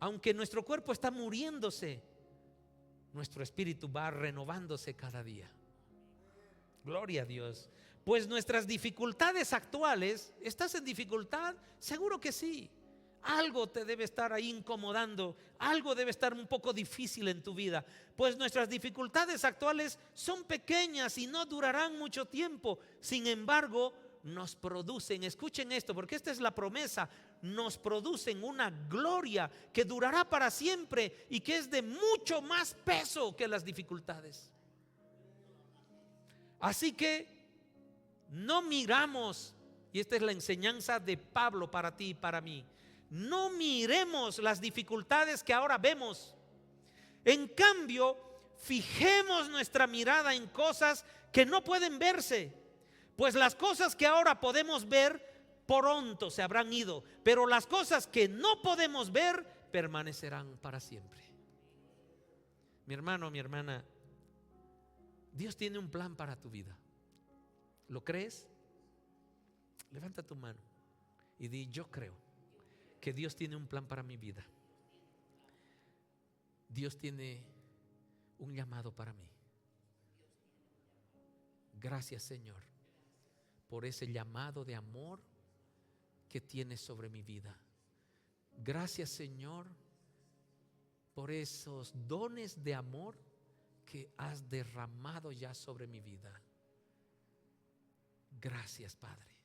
Aunque nuestro cuerpo está muriéndose, nuestro espíritu va renovándose cada día. Gloria a Dios. Pues nuestras dificultades actuales, ¿estás en dificultad? Seguro que sí. Algo te debe estar ahí incomodando, algo debe estar un poco difícil en tu vida. Pues nuestras dificultades actuales son pequeñas y no durarán mucho tiempo. Sin embargo, nos producen, escuchen esto, porque esta es la promesa, nos producen una gloria que durará para siempre y que es de mucho más peso que las dificultades. Así que no miramos, y esta es la enseñanza de Pablo para ti y para mí, no miremos las dificultades que ahora vemos. En cambio, fijemos nuestra mirada en cosas que no pueden verse, pues las cosas que ahora podemos ver pronto se habrán ido, pero las cosas que no podemos ver permanecerán para siempre. Mi hermano, mi hermana, Dios tiene un plan para tu vida. ¿Lo crees? Levanta tu mano y di: yo creo que Dios tiene un plan para mi vida. Dios tiene un llamado para mí. Gracias, Señor, por ese llamado de amor que tienes sobre mi vida. Gracias, Señor, por esos dones de amor que has derramado ya sobre mi vida. Gracias, Padre.